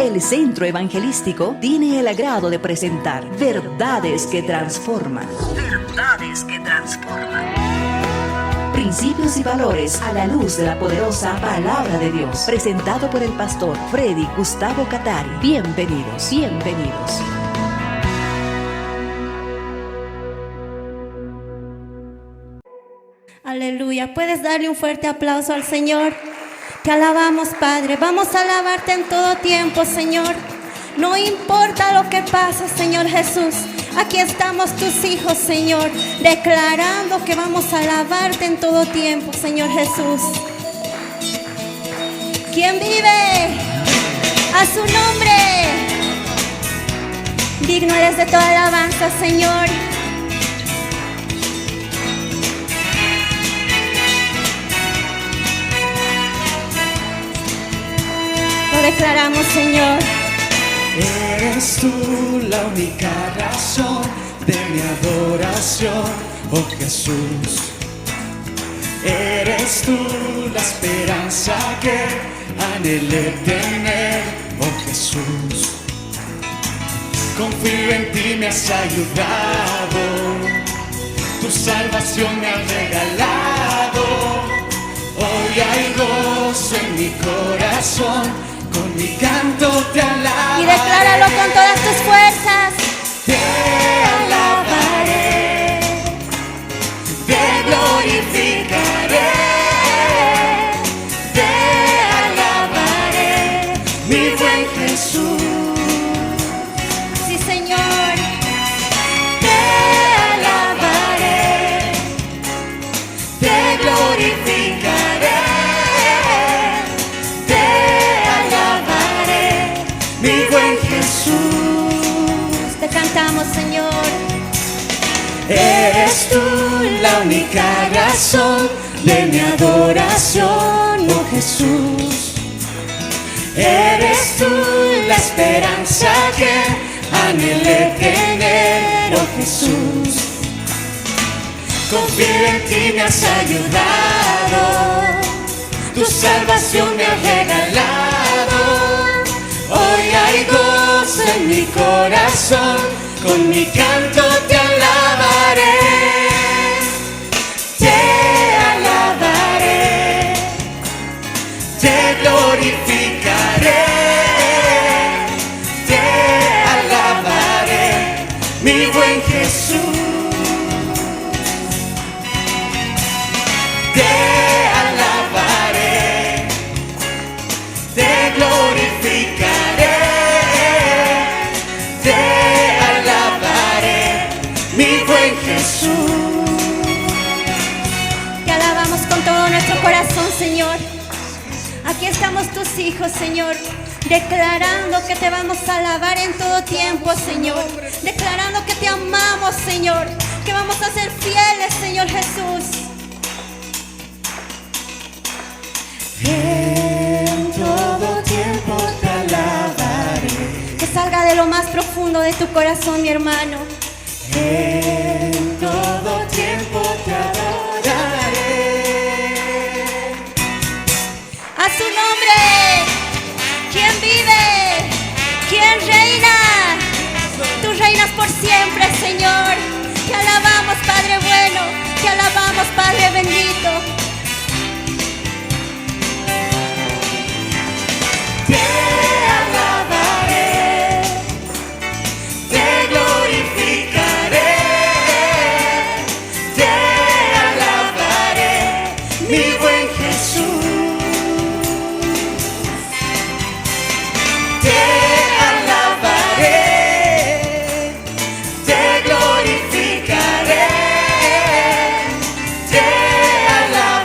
El Centro Evangelístico tiene el agrado de presentar Verdades que Transforman. Verdades que Transforman. Principios y valores a la luz de la poderosa Palabra de Dios. Presentado por el pastor Freddy Gustavo Catari. Bienvenidos, bienvenidos. Aleluya. ¿Puedes darle un fuerte aplauso al Señor? Te alabamos, Padre. Vamos a alabarte en todo tiempo, Señor. No importa lo que pase, Señor Jesús. Aquí estamos tus hijos, Señor, declarando que vamos a alabarte en todo tiempo, Señor Jesús. ¿Quién vive? A su nombre. Digno eres de toda alabanza, Señor. Lo declaramos, Señor. Eres tú la única razón de mi adoración, oh Jesús. Eres tú la esperanza que anhelé tener, oh Jesús. Confío en ti, me has ayudado, tu salvación me has regalado. Hoy hay gozo en mi corazón, con mi canto te alabaré. Y decláralo con todas tus fuerzas. Te alabaré, te glorificaré, te alabaré, mi buen Jesús. Sí, Señor. Te alabaré, te glorificaré, mi buen Jesús. Te cantamos, Señor. Eres tú la única razón de mi adoración, oh Jesús. Eres tú la esperanza que anhelé tener, oh Jesús. Confío en ti, me has ayudado, tu salvación me has regalado. Hoy hay gozo en mi corazón, con mi canto te alabaré. Te alabaré, te glorificaré, te alabaré, mi buen Jesús. Te alabaré, te glorificaré, te alabaré, mi buen Jesús. Te alabamos con todo nuestro corazón, Señor. Aquí estamos tus hijos, Señor, declarando que te vamos a alabar en todo tiempo, Señor. Declarando que te amamos, Señor, que vamos a ser fieles, Señor Jesús. En todo tiempo te alabaré. Que salga de lo más profundo de tu corazón, mi hermano. En todo tiempo te adoraré. A su nombre. ¿Quién vive? ¿Quién reina? Tú reinas por siempre, Señor. Te alabamos, Padre bueno. Te alabamos, Padre bendito. Te alabaré, te glorificaré, te alabaré, mi buen Jesús. Te alabaré, te glorificaré, te alabaré.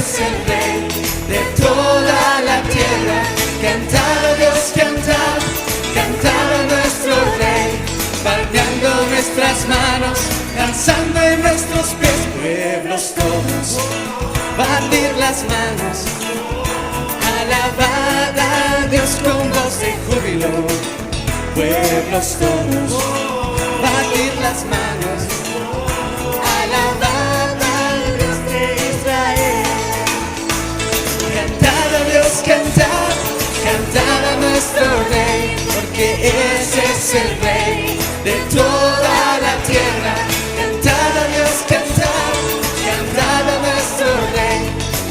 es el Rey de toda la tierra. Cantad a Dios, cantad, cantad a nuestro Rey, palmeando nuestras manos, danzando en nuestros pies. Pueblos todos, batir las manos, alabad a Dios con voz de júbilo. Pueblos todos, batir las manos, alabad al Dios de Israel. Cantad a Dios, cantad, cantad a nuestro Rey, porque ese es el Rey de toda la tierra. Cantad a Dios, cantad, cantad a nuestro Rey,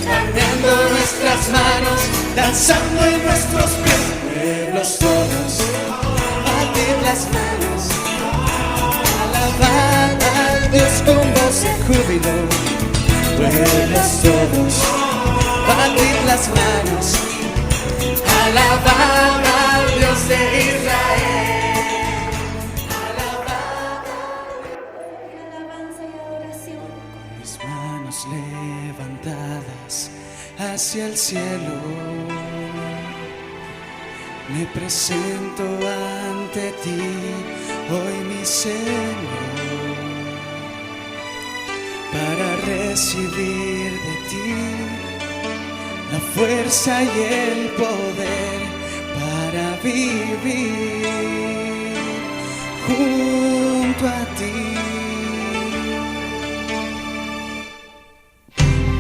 palmeando nuestras manos, danzando en nuestros pies. Pueblos todos, batir las manos, alabad a Dios con voz de júbilo. Pueblos todos, batir las manos, alabad al Dios de Israel. Alabad. Alabanza y adoración. Mis manos levantadas hacia el cielo, me presento ante ti, hoy mi Señor, para recibir de ti la fuerza y el poder para vivir junto a ti.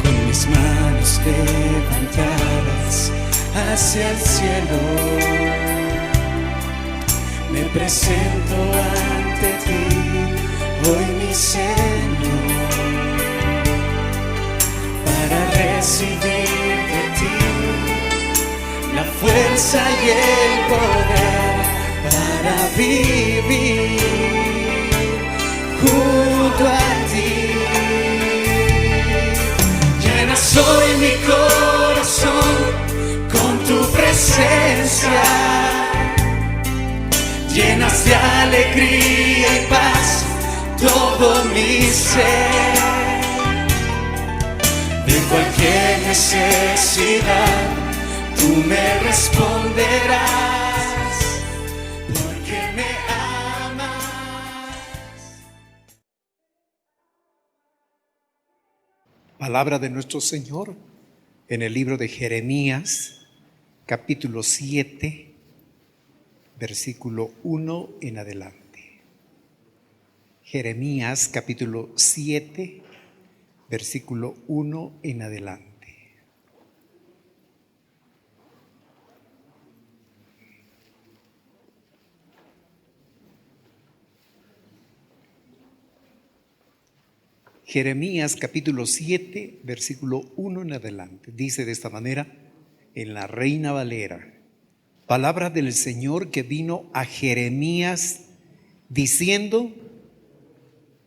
Con mis manos levantadas hacia el cielo, me presento ante ti, hoy mi Señor, para recibir de ti la fuerza y el poder para vivir junto a ti. Llenas hoy mi corazón con tu presencia, llenas de alegría y paz todo mi ser. De cualquier necesidad tú me responderás, porque me amas. Palabra de nuestro Señor en el libro de Jeremías, capítulo 7, versículo 1 en adelante. Jeremías, capítulo 7, versículo 1 en adelante. Jeremías capítulo 7, versículo 1 en adelante. Dice de esta manera en la Reina Valera: palabra del Señor que vino a Jeremías diciendo: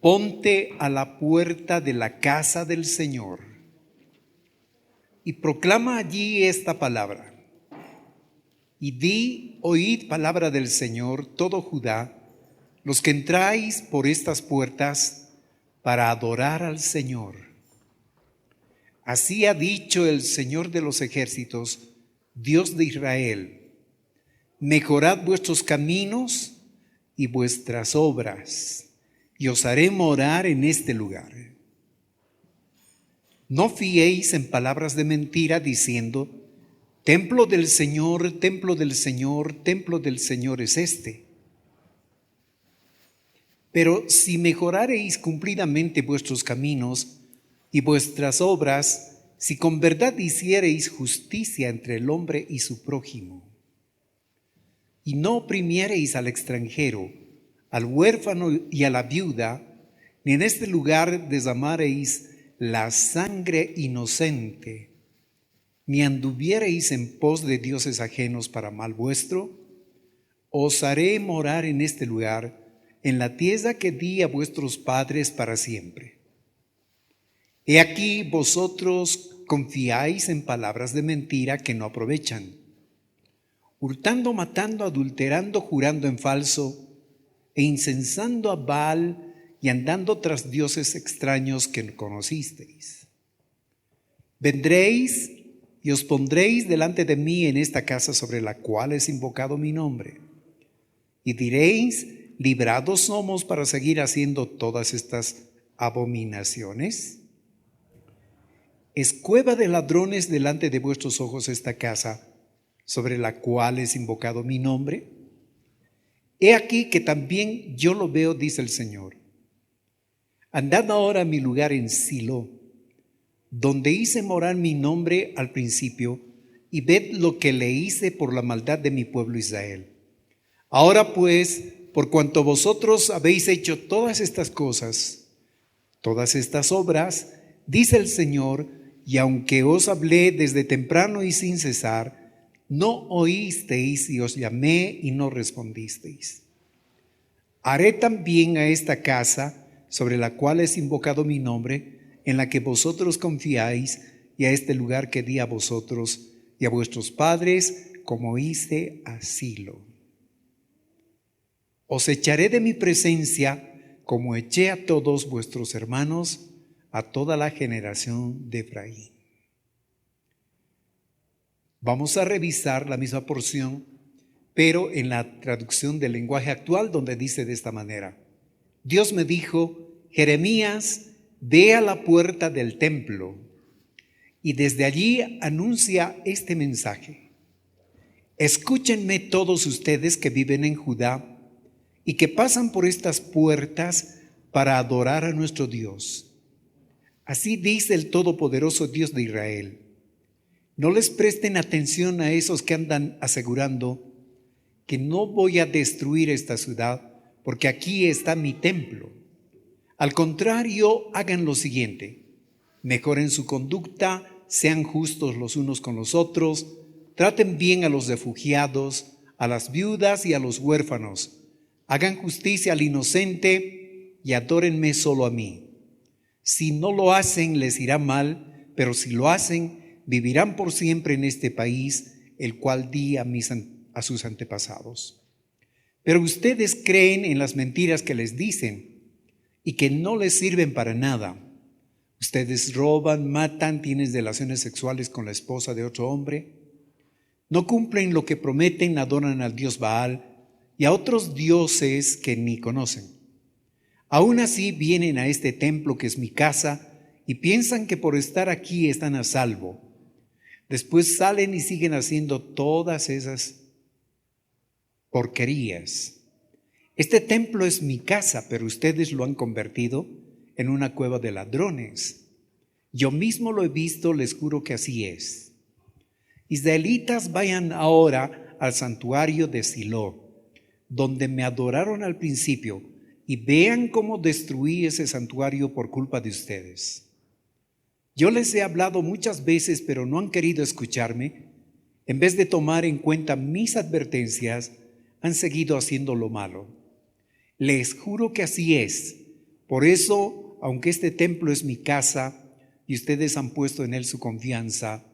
ponte a la puerta de la casa del Señor y proclama allí esta palabra. Y di: oíd palabra del Señor, todo Judá, los que entráis por estas puertas para adorar al Señor. Así ha dicho el Señor de los ejércitos, Dios de Israel: mejorad vuestros caminos y vuestras obras, y os haré morar en este lugar. No fiéis en palabras de mentira diciendo: templo del Señor, templo del Señor, templo del Señor es este. Pero si mejorareis cumplidamente vuestros caminos y vuestras obras, si con verdad hiciereis justicia entre el hombre y su prójimo, y no oprimiereis al extranjero, al huérfano y a la viuda, ni en este lugar desamareis la sangre inocente, ni anduviereis en pos de dioses ajenos para mal vuestro, os haré morar en este lugar, en la tierra que di a vuestros padres para siempre. He aquí vosotros confiáis en palabras de mentira que no aprovechan, hurtando, matando, adulterando, jurando en falso, e incensando a Baal y andando tras dioses extraños que no conocisteis. Vendréis y os pondréis delante de mí en esta casa sobre la cual es invocado mi nombre. Y diréis, librados somos para seguir haciendo todas estas abominaciones. ¿Es cueva de ladrones delante de vuestros ojos esta casa sobre la cual es invocado mi nombre? He aquí que también yo lo veo, dice el Señor. Andad ahora a mi lugar en Silo, donde hice morar mi nombre al principio, y ved lo que le hice por la maldad de mi pueblo Israel. Ahora pues, por cuanto vosotros habéis hecho todas estas cosas, todas estas obras, dice el Señor, y aunque os hablé desde temprano y sin cesar, no oísteis y os llamé y no respondisteis. Haré también a esta casa, sobre la cual es invocado mi nombre, en la que vosotros confiáis, y a este lugar que di a vosotros y a vuestros padres, como hice a Silo. Os echaré de mi presencia, como eché a todos vuestros hermanos, a toda la generación de Efraín. Vamos a revisar la misma porción, pero en la traducción del lenguaje actual, donde dice de esta manera: Dios me dijo, Jeremías, ve a la puerta del templo y desde allí anuncia este mensaje. Escúchenme todos ustedes que viven en Judá y que pasan por estas puertas para adorar a nuestro Dios. Así dice el Todopoderoso Dios de Israel: no les presten atención a esos que andan asegurando que no voy a destruir esta ciudad porque aquí está mi templo. Al contrario, hagan lo siguiente: mejoren su conducta, sean justos los unos con los otros, traten bien a los refugiados, a las viudas y a los huérfanos, hagan justicia al inocente y adórenme solo a mí. Si no lo hacen, les irá mal, pero si lo hacen, vivirán por siempre en este país, el cual di a sus antepasados. Pero ustedes creen en las mentiras que les dicen y que no les sirven para nada. Ustedes roban, matan, tienen relaciones sexuales con la esposa de otro hombre, no cumplen lo que prometen, adoran al dios Baal y a otros dioses que ni conocen. Aún así vienen a este templo que es mi casa y piensan que por estar aquí están a salvo. Después salen y siguen haciendo todas esas porquerías. Este templo es mi casa, pero ustedes lo han convertido en una cueva de ladrones. Yo mismo lo he visto, les juro que así es. Israelitas, vayan ahora al santuario de Silo, donde me adoraron al principio, y vean cómo destruí ese santuario por culpa de ustedes. Yo les he hablado muchas veces, pero no han querido escucharme. En vez de tomar en cuenta mis advertencias, han seguido haciendo lo malo. Les juro que así es. Por eso, aunque este templo es mi casa y ustedes han puesto en él su confianza,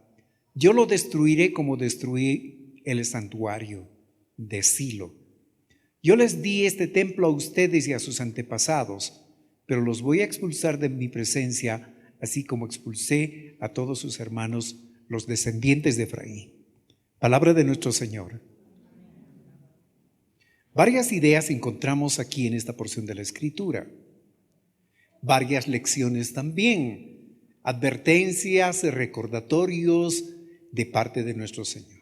yo lo destruiré como destruí el santuario de Silo. Yo les di este templo a ustedes y a sus antepasados, pero los voy a expulsar de mi presencia, así como expulsé a todos sus hermanos, los descendientes de Efraín. Palabra de nuestro Señor. Varias ideas encontramos aquí en esta porción de la Escritura. Varias lecciones también, advertencias, recordatorios de parte de nuestro Señor.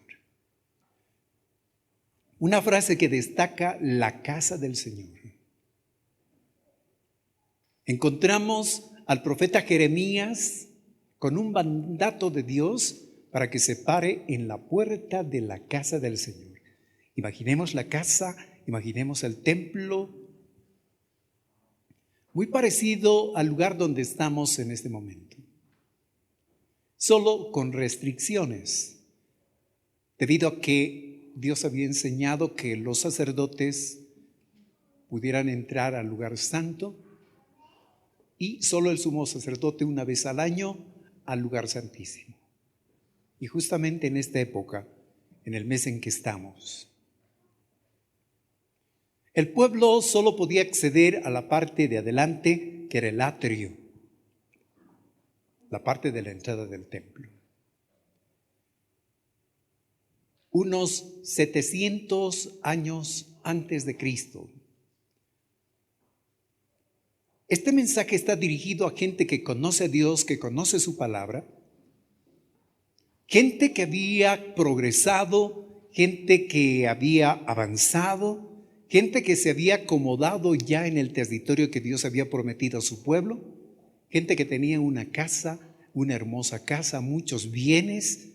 Una frase que destaca la casa del Señor. Encontramos al profeta Jeremías con un mandato de Dios para que se pare en la puerta de la casa del Señor. Imaginemos la casa, imaginemos el templo, muy parecido al lugar donde estamos en este momento, solo con restricciones, debido a que Dios había enseñado que los sacerdotes pudieran entrar al lugar santo y solo el sumo sacerdote una vez al año al lugar santísimo. Y justamente en esta época, en el mes en que estamos, el pueblo solo podía acceder a la parte de adelante, que era el atrio. la parte de la entrada del templo. Unos 700 años antes de Cristo. Este mensaje está dirigido a gente que conoce a Dios, que conoce su palabra, gente que había progresado, gente que había avanzado, gente que se había acomodado ya en el territorio que Dios había prometido a su pueblo, gente que tenía una casa, una hermosa casa, muchos bienes,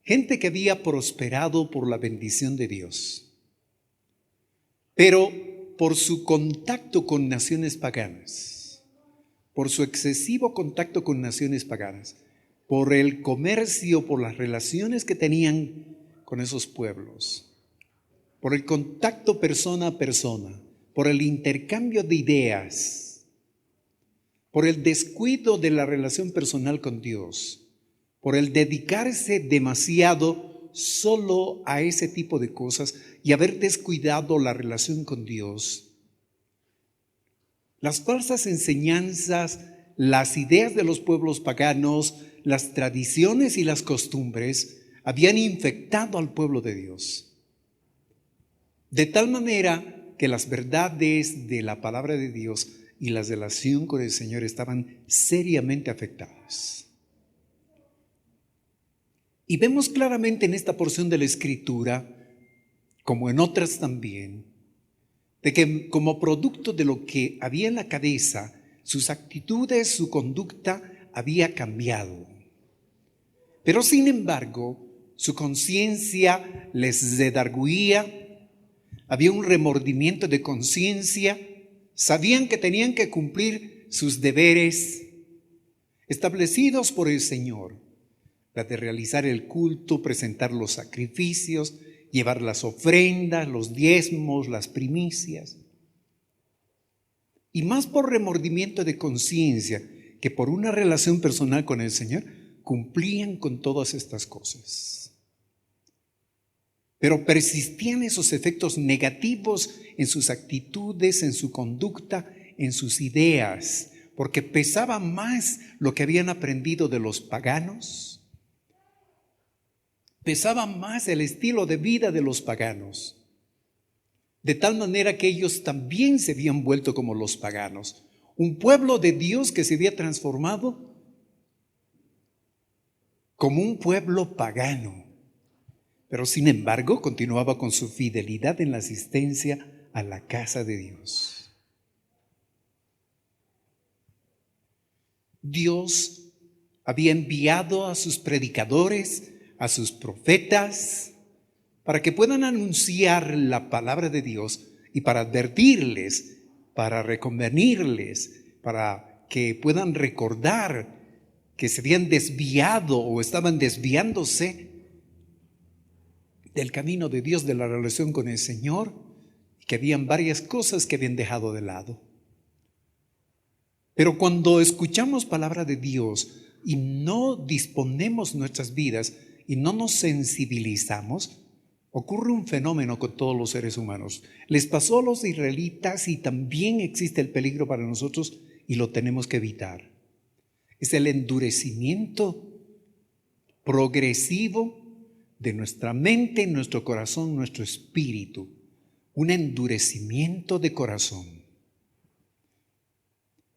gente que había prosperado por la bendición de Dios. Pero por su contacto con naciones paganas, por su excesivo contacto con naciones paganas, por el comercio, por las relaciones que tenían con esos pueblos, por el contacto persona a persona, por el intercambio de ideas, por el descuido de la relación personal con Dios, por el dedicarse demasiado solo a ese tipo de cosas y haber descuidado la relación con Dios. Las falsas enseñanzas, las ideas de los pueblos paganos, las tradiciones y las costumbres habían infectado al pueblo de Dios. De tal manera que las verdades de la palabra de Dios y la relación con el Señor estaban seriamente afectadas. Y vemos claramente en esta porción de la Escritura, como en otras también, de que como producto de lo que había en la cabeza, sus actitudes, su conducta había cambiado. Pero sin embargo, su conciencia les redarguía, había un remordimiento de conciencia, sabían que tenían que cumplir sus deberes establecidos por el Señor. La de realizar el culto, presentar los sacrificios, llevar las ofrendas, los diezmos, las primicias. Y más por remordimiento de conciencia que por una relación personal con el Señor, cumplían con todas estas cosas. Pero persistían esos efectos negativos en sus actitudes, en su conducta, en sus ideas, porque pesaba más lo que habían aprendido de los paganos. Pesaba más el estilo de vida de los paganos, de tal manera que ellos también se habían vuelto como los paganos, un pueblo de Dios que se había transformado como un pueblo pagano, pero sin embargo continuaba con su fidelidad en la asistencia a la casa de Dios. Dios había enviado a sus predicadores, a sus profetas, para que puedan anunciar la palabra de Dios y para advertirles, para reconvenirles, para que puedan recordar que se habían desviado o estaban desviándose del camino de Dios, de la relación con el Señor, y que habían varias cosas que habían dejado de lado. Pero cuando escuchamos palabra de Dios y no disponemos nuestras vidas y no nos sensibilizamos, ocurre un fenómeno con todos los seres humanos. Les pasó a los israelitas y también existe el peligro para nosotros y lo tenemos que evitar. Es el endurecimiento progresivo de nuestra mente, nuestro corazón, nuestro espíritu. Un endurecimiento de corazón.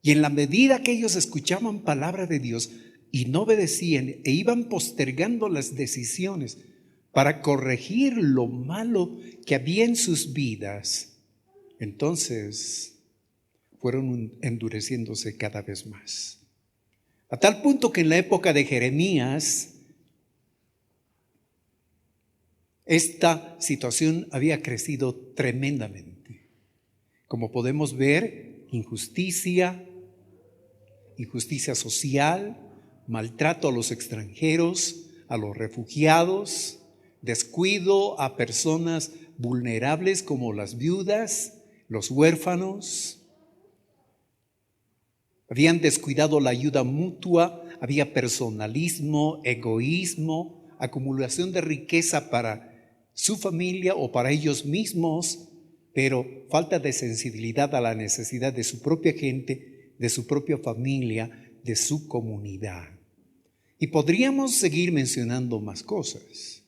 Y en la medida que ellos escuchaban palabra de Dios y no obedecían e iban postergando las decisiones para corregir lo malo que había en sus vidas, entonces fueron endureciéndose cada vez más. A tal punto que en la época de Jeremías, esta situación había crecido tremendamente. Como podemos ver, injusticia social, maltrato a los extranjeros, a los refugiados, descuido a personas vulnerables como las viudas, los huérfanos. Habían descuidado la ayuda mutua, había personalismo, egoísmo, acumulación de riqueza para su familia o para ellos mismos, pero falta de sensibilidad a la necesidad de su propia gente, de su propia familia, de su comunidad. Y podríamos seguir mencionando más cosas.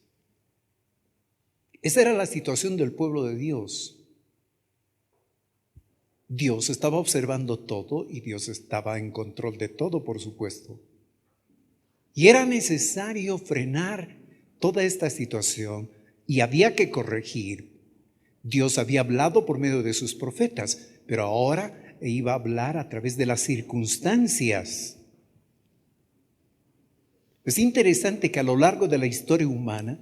Esa era la situación del pueblo de Dios. Dios estaba observando todo y Dios estaba en control de todo, por supuesto. Y era necesario frenar toda esta situación y había que corregir. Dios había hablado por medio de sus profetas, pero ahora iba a hablar a través de las circunstancias. Es interesante que a lo largo de la historia humana,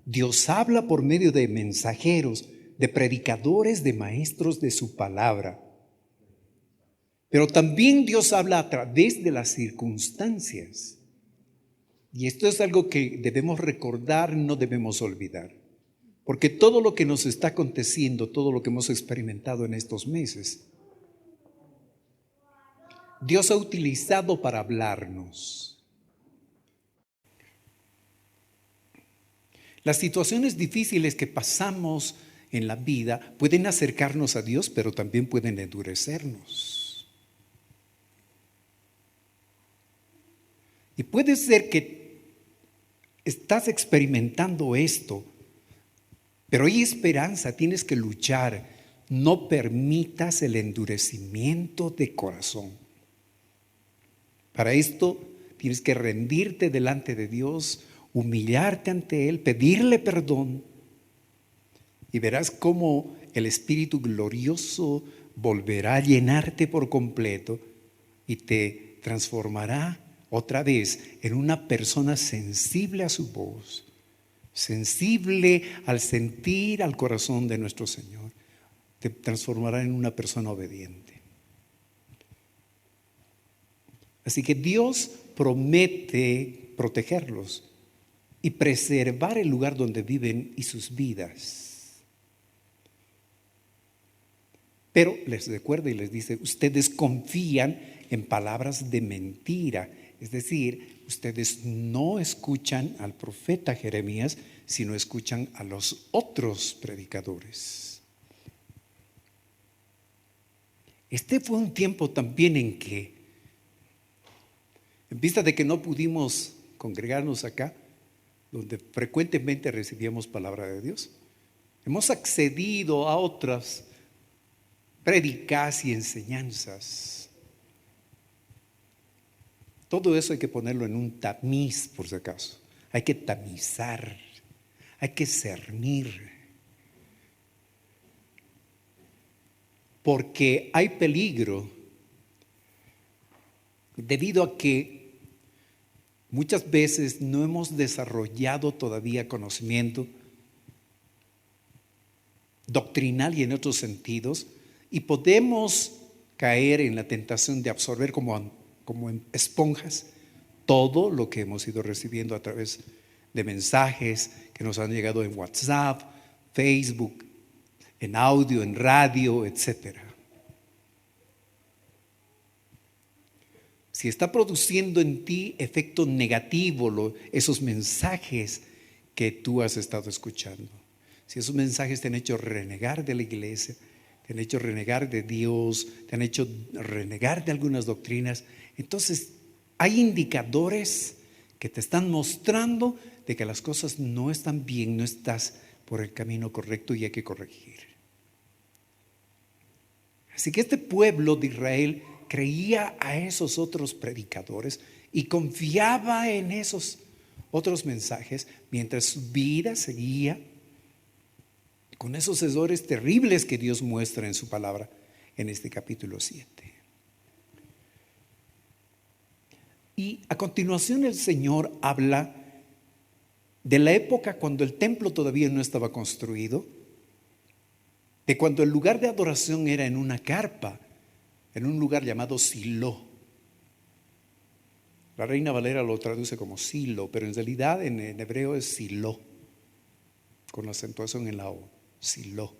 Dios habla por medio de mensajeros, de predicadores, de maestros de su palabra. Pero también Dios habla a través de las circunstancias. Y esto es algo que debemos recordar, no debemos olvidar. Porque todo lo que nos está aconteciendo, todo lo que hemos experimentado en estos meses, Dios ha utilizado para hablarnos. Las situaciones difíciles que pasamos en la vida pueden acercarnos a Dios, pero también pueden endurecernos. Y puede ser que estás experimentando esto, pero hay esperanza, tienes que luchar. No permitas el endurecimiento de corazón. Para esto tienes que rendirte delante de Dios, humillarte ante Él, pedirle perdón, y verás cómo el Espíritu glorioso volverá a llenarte por completo y te transformará otra vez en una persona sensible a su voz, sensible al sentir al corazón de nuestro Señor. Te transformará en una persona obediente. Así que Dios promete protegerlos y preservar el lugar donde viven y sus vidas. Pero les recuerda y les dice, ustedes confían en palabras de mentira. Es decir, ustedes no escuchan al profeta Jeremías, sino escuchan a los otros predicadores. Este fue un tiempo también en que, en vista de que no pudimos congregarnos acá, donde frecuentemente recibíamos palabra de Dios, hemos accedido a otras prédicas y enseñanzas. Todo eso hay que ponerlo en un tamiz, por si acaso. Hay que tamizar, hay que cernir. Porque hay peligro debido a que muchas veces no hemos desarrollado todavía conocimiento doctrinal y en otros sentidos, y podemos caer en la tentación de absorber como en esponjas todo lo que hemos ido recibiendo a través de mensajes que nos han llegado en WhatsApp, Facebook, en audio, en radio, etcétera. Si está produciendo en ti efecto negativo esos mensajes que tú has estado escuchando, si esos mensajes te han hecho renegar de la iglesia, te han hecho renegar de Dios, te han hecho renegar de algunas doctrinas, entonces hay indicadores que te están mostrando de que las cosas no están bien, no estás por el camino correcto y hay que corregir. Así que este pueblo de Israel creía a esos otros predicadores y confiaba en esos otros mensajes mientras su vida seguía con esos errores terribles que Dios muestra en su palabra en este capítulo 7. Y a continuación el Señor habla de la época cuando el templo todavía no estaba construido, de cuando el lugar de adoración era en una carpa, en un lugar llamado Silo. La Reina Valera lo traduce como Silo, pero en realidad en hebreo es Silo, con la acentuación en la O, Silo.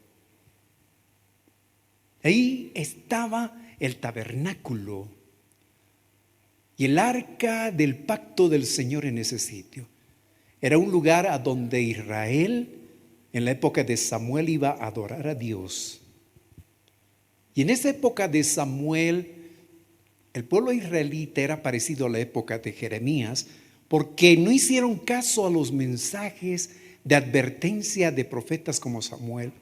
Ahí estaba el tabernáculo y el arca del pacto del Señor en ese sitio. Era un lugar a donde Israel, en la época de Samuel, iba a adorar a Dios. Y en esa época de Samuel, el pueblo israelita era parecido a la época de Jeremías, porque no hicieron caso a los mensajes de advertencia de profetas como Samuel,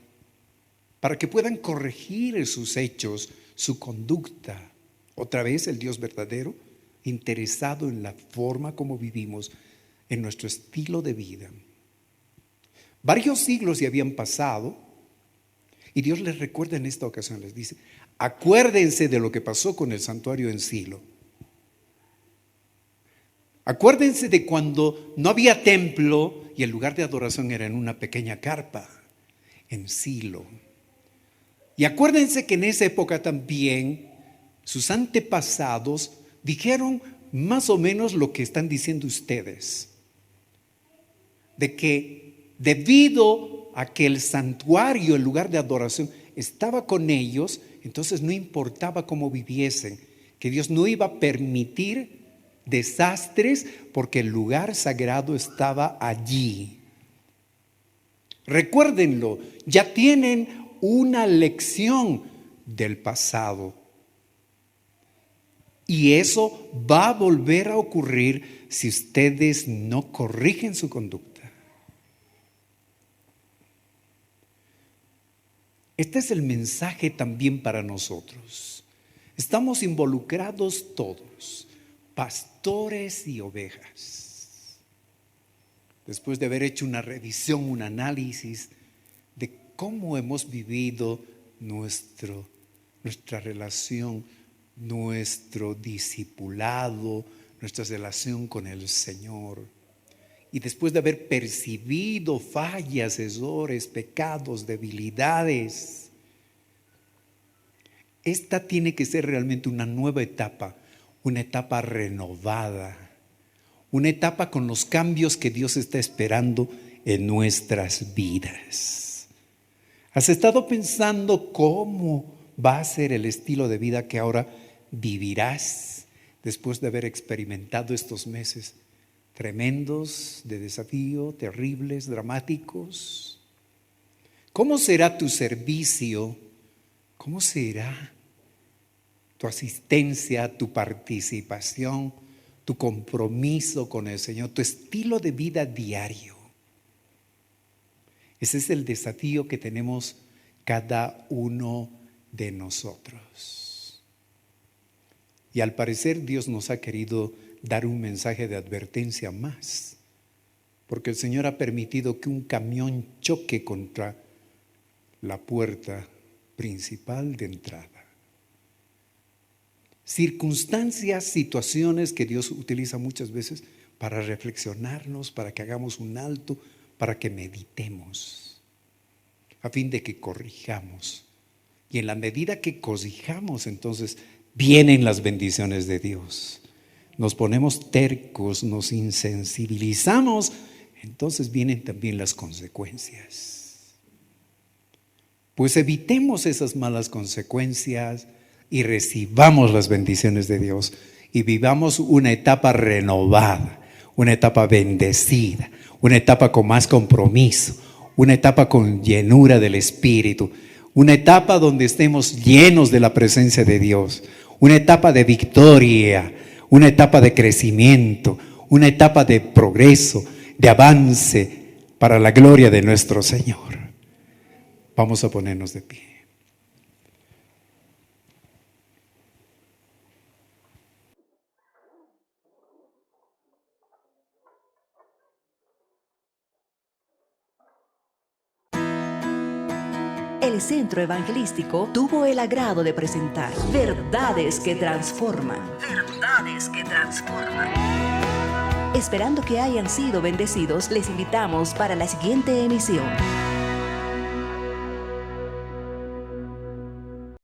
para que puedan corregir sus hechos, su conducta. Otra vez el Dios verdadero, interesado en la forma como vivimos, en nuestro estilo de vida. Varios siglos ya habían pasado y Dios les recuerda en esta ocasión, les dice: acuérdense de lo que pasó con el santuario en Silo. Acuérdense de cuando no había templo y el lugar de adoración era en una pequeña carpa, en Silo. Y acuérdense que en esa época también sus antepasados dijeron más o menos lo que están diciendo ustedes, de que debido a que el santuario, el lugar de adoración, estaba con ellos, entonces no importaba cómo viviesen, que Dios no iba a permitir desastres porque el lugar sagrado estaba allí. Recuérdenlo, ya tienen una lección del pasado. Y eso va a volver a ocurrir si ustedes no corrigen su conducta. Este es el mensaje también para nosotros. Estamos involucrados todos, pastores y ovejas. Después de haber hecho una revisión, un análisis de cómo hemos vivido nuestra relación, nuestro discipulado, nuestra relación con el Señor, y después de haber percibido fallas, errores, pecados, debilidades, esta tiene que ser realmente una nueva etapa, una etapa renovada, una etapa con los cambios que Dios está esperando en nuestras vidas. ¿Has estado pensando cómo va a ser el estilo de vida que ahora vivirás después de haber experimentado estos meses tremendos de desafío, terribles, dramáticos? ¿Cómo será tu servicio? ¿Cómo será tu asistencia, tu participación, tu compromiso con el Señor, tu estilo de vida diario? Ese es el desafío que tenemos cada uno de nosotros. Y al parecer Dios nos ha querido dar un mensaje de advertencia más, porque el Señor ha permitido que un camión choque contra la puerta principal de entrada. Circunstancias, situaciones que Dios utiliza muchas veces para reflexionarnos, para que hagamos un alto, para que meditemos, a fin de que corrijamos. Y en la medida que corrijamos, entonces vienen las bendiciones de Dios. Nos ponemos tercos, nos insensibilizamos, entonces vienen también las consecuencias. Pues evitemos esas malas consecuencias y recibamos las bendiciones de Dios y vivamos una etapa renovada, una etapa bendecida, una etapa con más compromiso, una etapa con llenura del Espíritu, una etapa donde estemos llenos de la presencia de Dios, una etapa de victoria, una etapa de crecimiento, una etapa de progreso, de avance para la gloria de nuestro Señor. Vamos a ponernos de pie. El Centro Evangelístico tuvo el agrado de presentar Verdades que Transforman. Verdades que Transforman. Esperando que hayan sido bendecidos, les invitamos para la siguiente emisión.